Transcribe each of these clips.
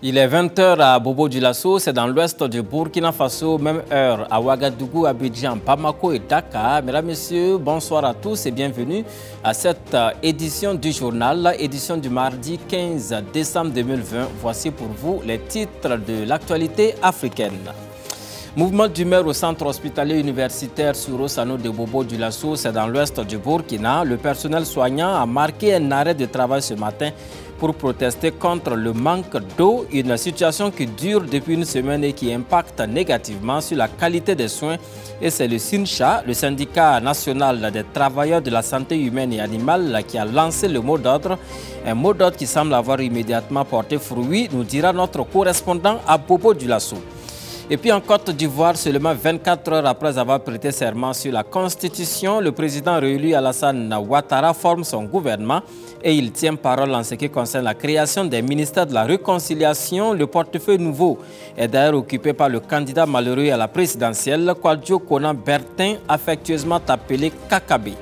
Il est 20 h à Bobo-Dioulasso, c'est dans l'ouest du Burkina Faso, même heure à Ouagadougou, Abidjan, Bamako et Dakar. Mesdames, Messieurs, bonsoir à tous et bienvenue à cette édition du journal, édition du mardi 15 décembre 2020. Voici pour vous les titres de l'actualité africaine. Mouvement d'humeur au centre hospitalier universitaire Suro-Sano de Bobo-Dioulasso, c'est dans l'ouest du Burkina. Le personnel soignant a marqué un arrêt de travail ce matin pour protester contre le manque d'eau, une situation qui dure depuis une semaine et qui impacte négativement sur la qualité des soins. Et c'est le SYNCHA, le syndicat national des travailleurs de la santé humaine et animale, qui a lancé le mot d'ordre. Un mot d'ordre qui semble avoir immédiatement porté fruit, nous dira notre correspondant à Bobo-Dioulasso. Et puis en Côte d'Ivoire, seulement 24 heures après avoir prêté serment sur la Constitution, le président réélu Alassane Ouattara forme son gouvernement et il tient parole en ce qui concerne la création des ministères de la Réconciliation. Le portefeuille nouveau est d'ailleurs occupé par le candidat malheureux à la présidentielle, Kwadjo Konan Bertin, affectueusement appelé Kakabe.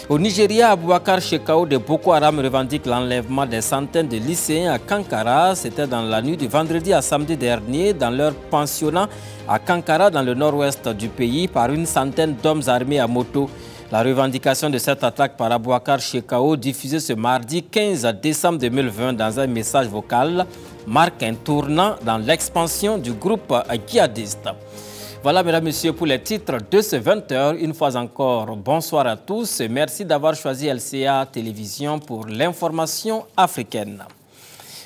Au Nigeria, Aboubacar Shekau de Boko Haram revendique l'enlèvement des centaines de lycéens à Kankara. C'était dans la nuit du vendredi à samedi dernier, dans leur pensionnat à Kankara, dans le nord-ouest du pays, par une centaine d'hommes armés à moto. La revendication de cette attaque par Aboubacar Shekau, diffusée ce mardi 15 décembre 2020 dans un message vocal, marque un tournant dans l'expansion du groupe djihadiste. Voilà, mesdames, messieurs, pour les titres de ce 20 h. Une fois encore, bonsoir à tous et merci d'avoir choisi LCA Télévision pour l'information africaine.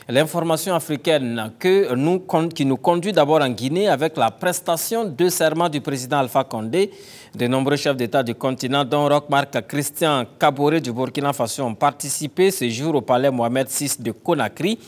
L'information africaine qui nous conduit d'abord en Guinée avec la prestation de serment du président Alpha Condé. De nombreux chefs d'État du continent, dont Roch-Marc Christian Kaboré du Burkina Faso, ont participé ce jour au palais Mohamed VI de Conakry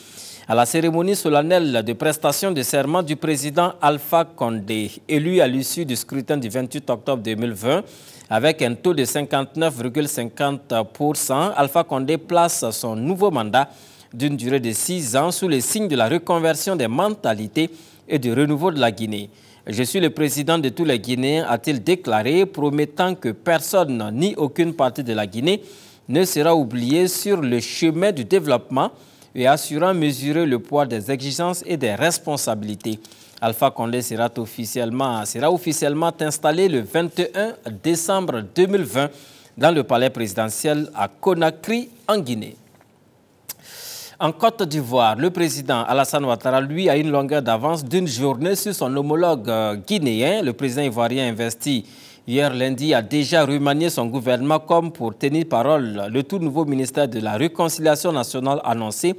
à la cérémonie solennelle de prestation de serment du président Alpha Condé, élu à l'issue du scrutin du 28 octobre 2020 avec un taux de 59,50%. Alpha Condé place son nouveau mandat d'une durée de 6 ans sous les signes de la reconversion des mentalités et du renouveau de la Guinée. Je suis le président de tous les Guinéens, a-t-il déclaré, promettant que personne ni aucune partie de la Guinée ne sera oubliée sur le chemin du développement et assurant mesurer le poids des exigences et des responsabilités. Alpha Condé sera officiellement installé le 21 décembre 2020 dans le palais présidentiel à Conakry, en Guinée. En Côte d'Ivoire, le président Alassane Ouattara, lui, a une longueur d'avance d'une journée sur son homologue guinéen. Le président ivoirien investi hier lundi a déjà remanié son gouvernement comme pour tenir parole. Le tout nouveau ministère de la Réconciliation nationale annoncé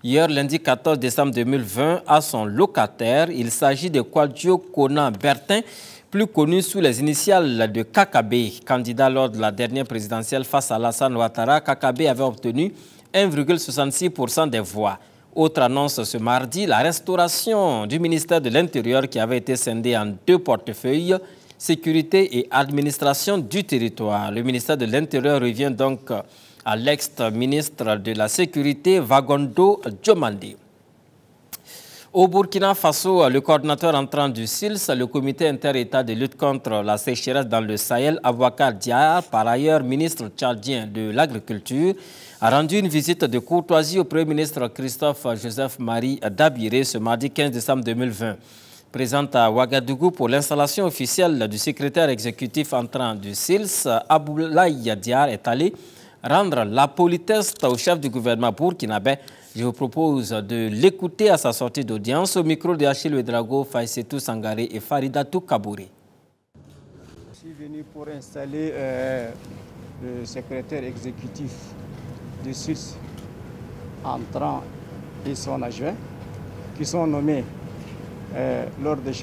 hier lundi 14 décembre 2020 à son locataire. Il s'agit de Kwadjo Konan Bertin, plus connu sous les initiales de Kakabe. Candidat lors de la dernière présidentielle face à Alassane Ouattara, Kakabe avait obtenu 1,66% des voix. Autre annonce ce mardi, la restauration du ministère de l'Intérieur qui avait été scindé en 2 portefeuilles, sécurité et administration du territoire. Le ministère de l'Intérieur revient donc à l'ex-ministre de la Sécurité, Vagondo Djomandé. Au Burkina Faso, le coordinateur entrant du SILS, le comité inter-État de lutte contre la sécheresse dans le Sahel, Aboubacar Diar, par ailleurs ministre tchadien de l'Agriculture, a rendu une visite de courtoisie au Premier ministre Christophe Joseph-Marie Dabiré ce mardi 15 décembre 2020. Présente à Ouagadougou pour l'installation officielle du secrétaire exécutif entrant du SILS, Abdoulaye Diar est allé rendre la politesse au chef du gouvernement burkinabé. Je vous propose de l'écouter à sa sortie d'audience au micro de Achille Ouedraogo, Faïsetou Sangaré et Faridatou Kabouré. Je suis venu pour installer le secrétaire exécutif du SILS entrant et son adjoint, qui sont nommés lors des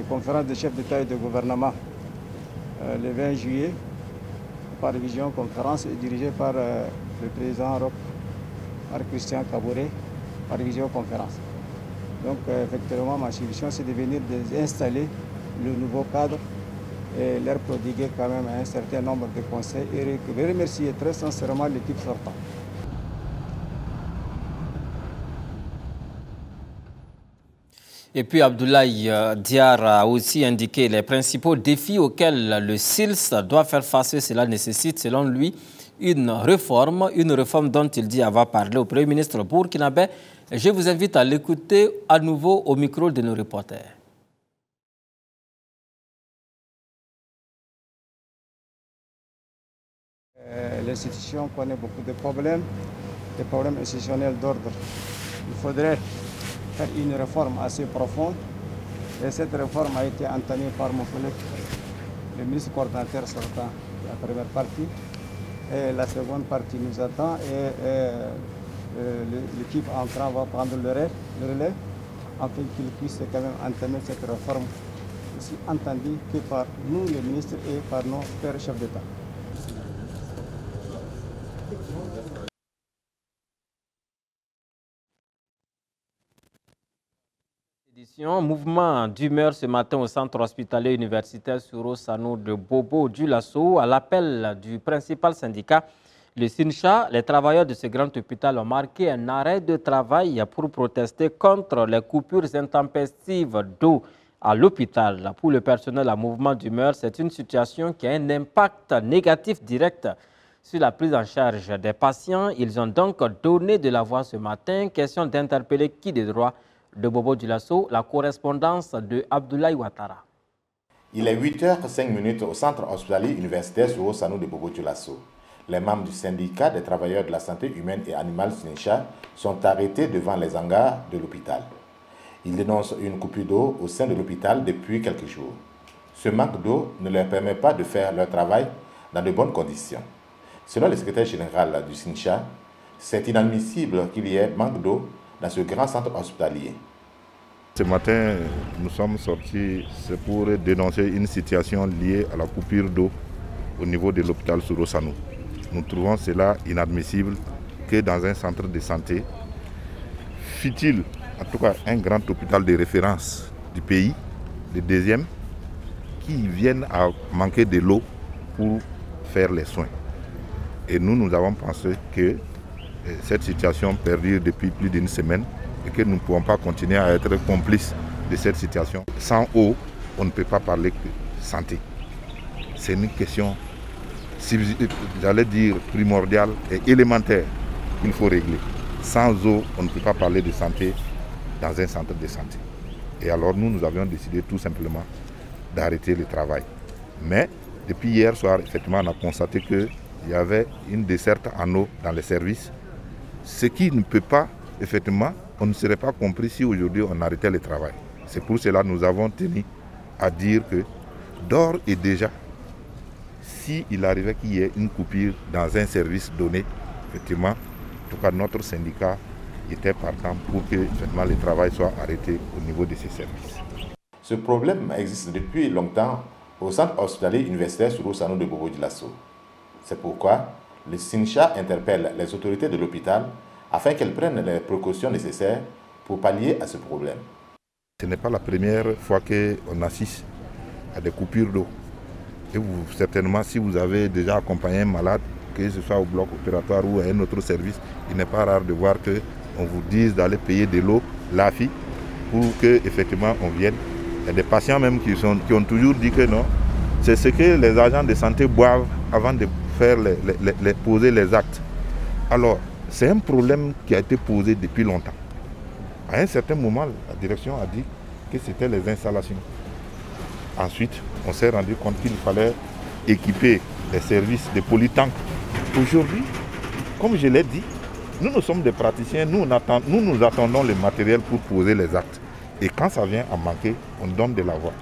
conférences des chefs d'État et de gouvernement le 20 juillet par visioconférence et dirigée par le président Roch-Marc Christian Kaboré par visioconférence. Donc effectivement ma solution c'est de venir installer le nouveau cadre et leur prodiguer quand même un certain nombre de conseils et remercier très sincèrement l'équipe sortante. Et puis Abdoulaye Diar a aussi indiqué les principaux défis auxquels le SILS doit faire face. Cela nécessite, selon lui, une réforme dont il dit avoir parlé au Premier ministre burkinabé. Je vous invite à l'écouter à nouveau au micro de nos reporters. L'institution connaît beaucoup de problèmes, des problèmes institutionnels d'ordre. Il faudrait faire une réforme assez profonde. Et cette réforme a été entamée par mon collègue, le ministre coordinateur sortant, la première partie. Et la seconde partie nous attend et l'équipe entrant va prendre le relais afin qu'il puisse quand même entamer cette réforme aussi entendue que par nous, les ministres, et par nos pères chefs d'État. Mouvement d'humeur ce matin au centre hospitalier universitaire Suro Sanou de Bobo-Dioulasso. À l'appel du principal syndicat, le SYNCHA, les travailleurs de ce grand hôpital ont marqué un arrêt de travail pour protester contre les coupures intempestives d'eau à l'hôpital. Pour le personnel à mouvement d'humeur, c'est une situation qui a un impact négatif direct sur la prise en charge des patients. Ils ont donc donné de la voix ce matin. Question d'interpeller qui de droit de Bobo-Dioulasso, la correspondance de Abdoulaye Ouattara. Il est 8h05 au centre hospitalier universitaire Suro Sanou de Bobo-Dioulasso. Les membres du syndicat des travailleurs de la santé humaine et animale SYNCHA sont arrêtés devant les hangars de l'hôpital. Ils dénoncent une coupure d'eau au sein de l'hôpital depuis quelques jours. Ce manque d'eau ne leur permet pas de faire leur travail dans de bonnes conditions. Selon le secrétaire général du SYNCHA, c'est inadmissible qu'il y ait manque d'eau dans ce grand centre hospitalier. Ce matin, nous sommes sortis, c'est pour dénoncer une situation liée à la coupure d'eau au niveau de l'hôpital Suro Sanou. Nous trouvons cela inadmissible que dans un centre de santé, fût-il en tout cas un grand hôpital de référence du pays, le deuxième, qui vienne à manquer de l'eau pour faire les soins. Et nous avons pensé que cette situation perdure depuis plus d'une semaine et que nous ne pouvons pas continuer à être complices de cette situation. Sans eau, on ne peut pas parler de santé. C'est une question, j'allais dire, primordiale et élémentaire qu'il faut régler. Sans eau, on ne peut pas parler de santé dans un centre de santé. Et alors nous avions décidé tout simplement d'arrêter le travail. Mais depuis hier soir, effectivement, on a constaté qu'il y avait une desserte en eau dans les services. Ce qui ne peut pas, effectivement, on ne serait pas compris si aujourd'hui on arrêtait le travail. C'est pour cela que nous avons tenu à dire que d'ores et déjà, s'il arrivait qu'il y ait une coupure dans un service donné, effectivement, en tout cas notre syndicat était partant pour que effectivement, le travail soit arrêté au niveau de ces services. Ce problème existe depuis longtemps au centre hospitalier universitaire Suro Sanou de Bobo-Dioulasso. C'est pourquoi le SYNCHA interpelle les autorités de l'hôpital afin qu'elles prennent les précautions nécessaires pour pallier à ce problème. Ce n'est pas la première fois qu'on assiste à des coupures d'eau. Et vous, certainement, si vous avez déjà accompagné un malade, que ce soit au bloc opératoire ou à un autre service, il n'est pas rare de voir qu'on vous dise d'aller payer de l'eau, l'AFI, pour qu'effectivement on vienne. Il y a des patients même qui ont toujours dit que non, c'est ce que les agents de santé boivent avant de faire poser les actes. Alors, c'est un problème qui a été posé depuis longtemps. À un certain moment, la direction a dit que c'était les installations. Ensuite, on s'est rendu compte qu'il fallait équiper les services de polytanks. Aujourd'hui, comme je l'ai dit, nous sommes des praticiens, nous attendons le matériel pour poser les actes. Et quand ça vient à manquer, on donne de la voix.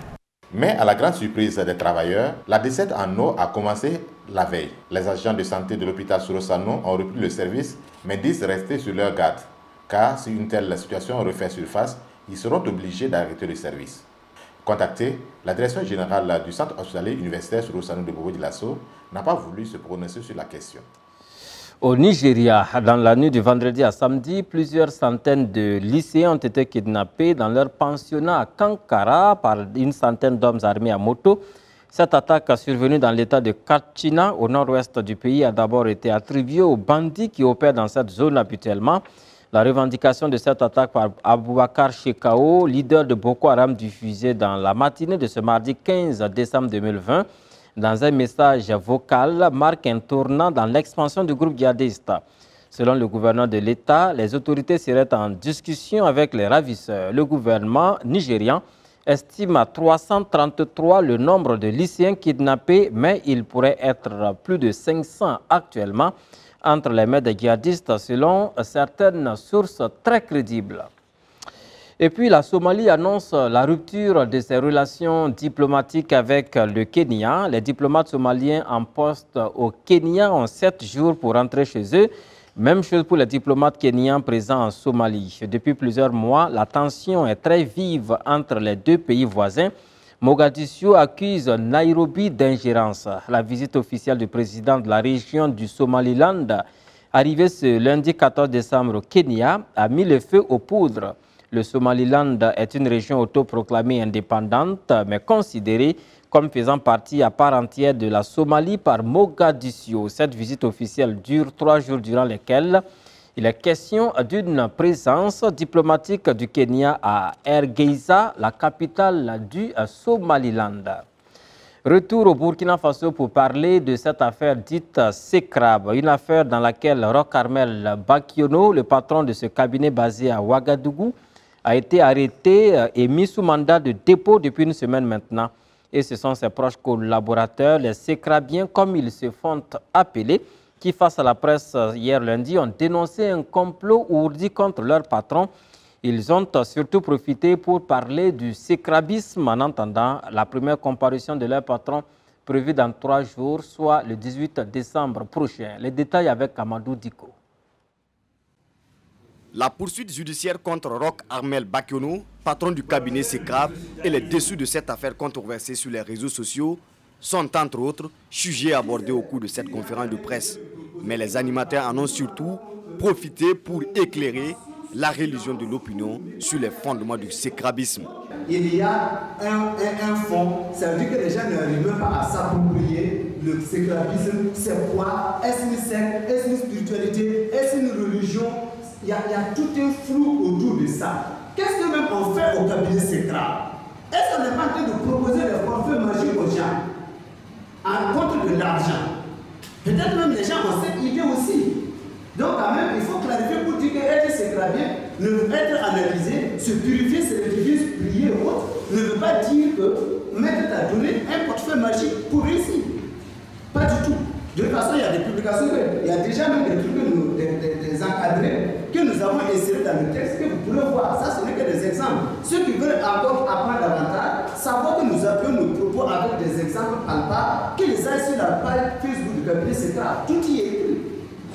Mais à la grande surprise des travailleurs, la desserte en eau a commencé la veille. Les agents de santé de l'hôpital Suro Sanou ont repris le service, mais disent rester sur leur garde. Car si une telle situation refait surface, ils seront obligés d'arrêter le service. Contacté, la direction générale du centre hospitalier universitaire Suro Sanou de Bobo-Dioulasso n'a pas voulu se prononcer sur la question. Au Nigeria, dans la nuit du vendredi à samedi, plusieurs centaines de lycéens ont été kidnappés dans leur pensionnat à Kankara par une centaine d'hommes armés à moto. Cette attaque survenue dans l'état de Katsina, au nord-ouest du pays, a d'abord été attribuée aux bandits qui opèrent dans cette zone habituellement. La revendication de cette attaque par Aboubakar Shekau, leader de Boko Haram, diffusée dans la matinée de ce mardi 15 décembre 2020, dans un message vocal, marque un tournant dans l'expansion du groupe djihadiste. Selon le gouverneur de l'État, les autorités seraient en discussion avec les ravisseurs. Le gouvernement nigérian estime à 333 le nombre de lycéens kidnappés, mais il pourrait être plus de 500 actuellement entre les mains des djihadistes, selon certaines sources très crédibles. Et puis la Somalie annonce la rupture de ses relations diplomatiques avec le Kenya. Les diplomates somaliens en poste au Kenya ont 7 jours pour rentrer chez eux. Même chose pour les diplomates kenyans présents en Somalie. Depuis plusieurs mois, la tension est très vive entre les deux pays voisins. Mogadiscio accuse Nairobi d'ingérence. La visite officielle du président de la région du Somaliland, arrivée ce lundi 14 décembre au Kenya, a mis le feu aux poudres. Le Somaliland est une région autoproclamée indépendante, mais considérée comme faisant partie à part entière de la Somalie par Mogadiscio. Cette visite officielle dure 3 jours durant lesquels il est question d'une présence diplomatique du Kenya à Hargeisa, la capitale du Somaliland. Retour au Burkina Faso pour parler de cette affaire dite SECRAB, une affaire dans laquelle Roch Armel Bakiono, le patron de ce cabinet basé à Ouagadougou, a été arrêté et mis sous mandat de dépôt depuis une semaine maintenant. Et ce sont ses proches collaborateurs, les SECRABiens, comme ils se font appeler, qui, face à la presse hier lundi, ont dénoncé un complot ourdi contre leur patron. Ils ont surtout profité pour parler du SECRABisme en entendant la première comparution de leur patron prévue dans 3 jours, soit le 18 décembre prochain. Les détails avec Amadou Diko. La poursuite judiciaire contre Roch Armel Bakiono, patron du cabinet SECRAB, et les dessous de cette affaire controversée sur les réseaux sociaux sont entre autres sujets abordés au cours de cette conférence de presse. Mais les animateurs en ont surtout profité pour éclairer la religion de l'opinion sur les fondements du SECRABisme. Il y a un fond, ça veut dire que les gens n'arrivent pas à s'approprier le SECRABisme. C'est quoi? Est-ce une secte? Est-ce une spiritualité? Est-ce une religion? Il y a tout un flou autour de ça. Qu'est-ce que même on fait au cabinet SECRAB? Est-ce qu'on n'est pas en train de proposer des forfaits magiques aux gens en contre de l'argent? Peut-être même les gens ont cette idée aussi. Donc quand même, il faut clarifier pour dire qu'être SECRABien ne veut être analysé, se purifier, se réfugier, prier et autres, ne veut pas dire que mettre t'a donné un portefeuille magique pour réussir. Pas du tout. De toute façon, il y a des publications, il y a déjà même des trucs, des encadrés que nous avons insérés dans le texte que vous pourrez voir. Ça, ce n'est que des exemples. Ceux qui veulent encore apprendre davantage, savoir que nous appuyons nos propos avec des exemples palpables, qu'ils aillent sur la page Facebook du cabinet SECRAB. Tout y est écrit.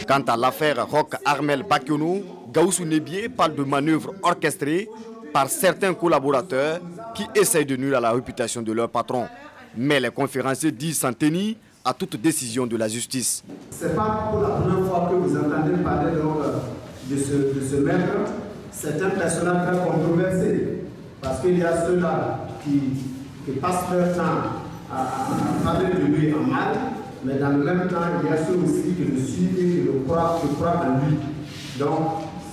Quant à l'affaire Roch Armel Bakiono, Gaussou Nebié parle de manœuvres orchestrées par certains collaborateurs qui essayent de nuire à la réputation de leur patron. Mais les conférenciers disent s'en tenir à toute décision de la justice. Ce n'est pas pour la première fois que vous entendez parler de ce maître. C'est un personnage très controversé. Parce qu'il y a ceux-là qui passent leur temps à parler de lui en mal, mais dans le même temps, il y a ceux aussi qui le suivent et qui le croient en lui. Donc,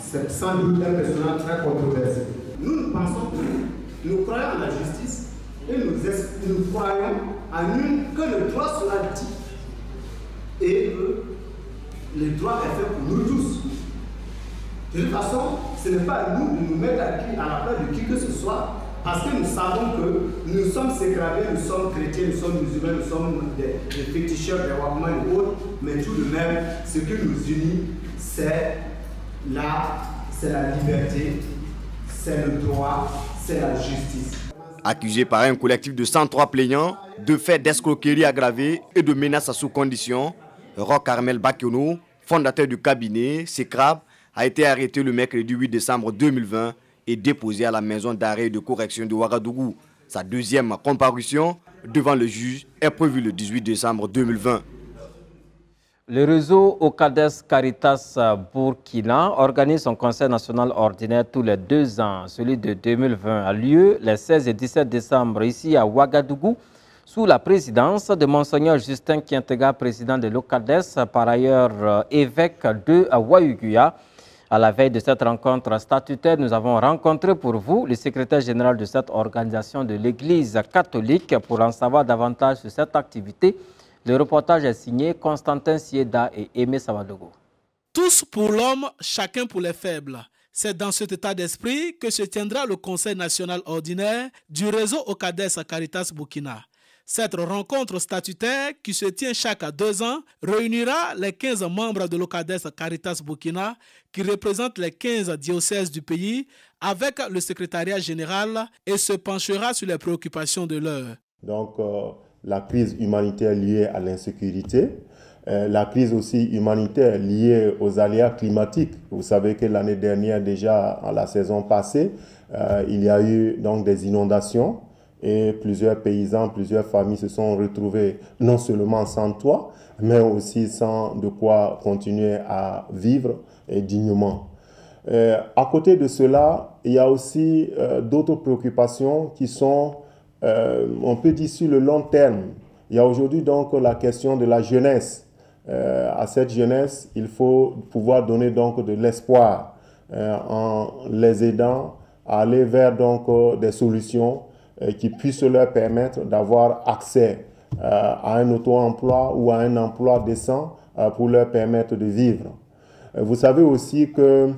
c'est sans doute un personnage très controversé. Nous pensons que nous croyons en la justice et nous croyons que le droit sera dit et que le droit est fait pour nous tous. De toute façon, ce n'est pas à nous de nous mettre à la place de qui que ce soit, parce que nous savons que nous sommes SECRABiens, nous sommes chrétiens, nous sommes musulmans, nous sommes des féticheurs, des wakmans et autres, mais tout de même, ce qui nous unit, c'est la liberté, c'est le droit, c'est la justice. Accusé par un collectif de 103 plaignants de faits d'escroquerie aggravée et de menaces sous condition, Roch Armel Bakiono, fondateur du cabinet SECRAB, a été arrêté le mercredi 8 décembre 2020 et déposé à la maison d'arrêt et de correction de Ouagadougou. Sa deuxième comparution devant le juge est prévue le 18 décembre 2020. Le réseau Ocades Caritas Burkina organise son conseil national ordinaire tous les 2 ans. Celui de 2020 a lieu les 16 et 17 décembre ici à Ouagadougou, sous la présidence de Monseigneur Justin Kientega, président de l'Ocades, par ailleurs évêque de Ouaouguia. À la veille de cette rencontre statutaire, nous avons rencontré pour vous le secrétaire général de cette organisation de l'Église catholique pour en savoir davantage sur cette activité. Le reportage est signé Constantin Sieda et Aimé Savadogo. Tous pour l'homme, chacun pour les faibles. C'est dans cet état d'esprit que se tiendra le Conseil national ordinaire du réseau OCADES Caritas Burkina. Cette rencontre statutaire, qui se tient chaque 2 ans, réunira les 15 membres de l'OCADES Caritas Burkina, qui représentent les 15 diocèses du pays, avec le secrétariat général et se penchera sur les préoccupations de l'heure. Donc, la crise humanitaire liée à l'insécurité, la crise aussi humanitaire liée aux aléas climatiques. Vous savez que l'année dernière, déjà, à la saison passée, il y a eu donc des inondations et plusieurs paysans, plusieurs familles se sont retrouvés non seulement sans toit, mais aussi sans de quoi continuer à vivre dignement. À côté de cela, il y a aussi d'autres préoccupations qui sont, on peut dire, sur le long terme. Il y a aujourd'hui donc la question de la jeunesse. À cette jeunesse, il faut pouvoir donner donc de l'espoir en les aidant à aller vers donc des solutions qui puissent leur permettre d'avoir accès à un auto-emploi ou à un emploi décent pour leur permettre de vivre. Vous savez aussi que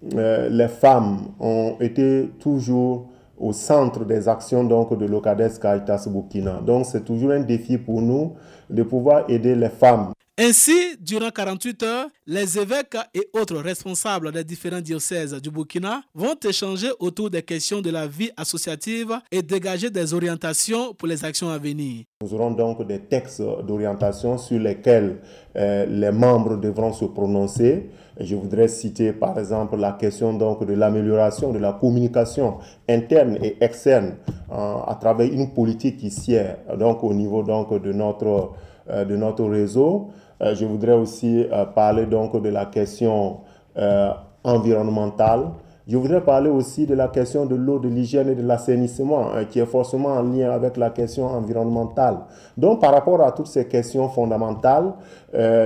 les femmes ont été toujours au centre des actions donc, de l'OCADES Caritas Burkina. Donc c'est toujours un défi pour nous de pouvoir aider les femmes. Ainsi, durant 48 heures, les évêques et autres responsables des différents diocèses du Burkina vont échanger autour des questions de la vie associative et dégager des orientations pour les actions à venir. Nous aurons donc des textes d'orientation sur lesquels les membres devront se prononcer. Je voudrais citer par exemple la question donc de l'amélioration de la communication interne et externe à travers une politique qui sied donc au niveau donc de notre réseau. Je voudrais aussi parler donc de la question environnementale. Je voudrais parler aussi de la question de l'eau, de l'hygiène et de l'assainissement, qui est forcément en lien avec la question environnementale. Donc, par rapport à toutes ces questions fondamentales,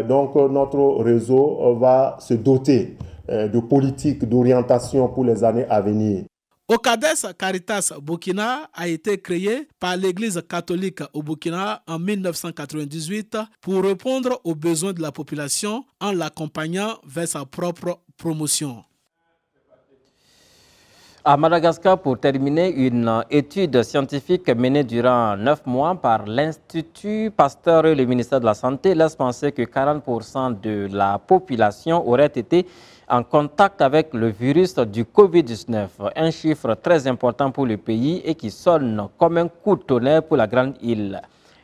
donc notre réseau va se doter de politiques d'orientation pour les années à venir. OCADES Caritas Burkina a été créé par l'Église catholique au Burkina en 1998 pour répondre aux besoins de la population en l'accompagnant vers sa propre promotion. À Madagascar, pour terminer, une étude scientifique menée durant 9 mois par l'Institut Pasteur et le ministère de la Santé laisse penser que 40% de la population aurait été en contact avec le virus du Covid-19, un chiffre très important pour le pays et qui sonne comme un coup de tonnerre pour la grande île.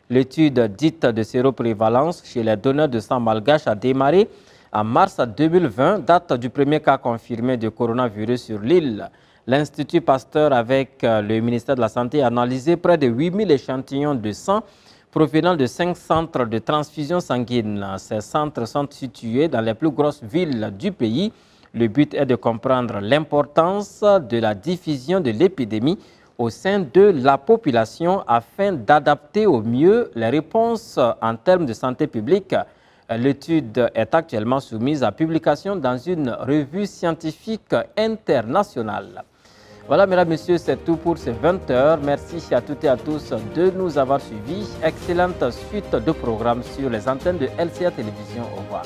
L'étude dite de séroprévalence chez les donneurs de sang malgaches a démarré en mars 2020, date du premier cas confirmé de coronavirus sur l'île. L'Institut Pasteur avec le ministère de la Santé a analysé près de 8000 échantillons de sang provenant de 5 centres de transfusion sanguine. Ces centres sont situés dans les plus grosses villes du pays. Le but est de comprendre l'importance de la diffusion de l'épidémie au sein de la population afin d'adapter au mieux les réponses en termes de santé publique. L'étude est actuellement soumise à publication dans une revue scientifique internationale. Voilà, mesdames, messieurs, c'est tout pour ces 20 heures. Merci à toutes et à tous de nous avoir suivis. Excellente suite de programmes sur les antennes de LCA Télévision. Au revoir.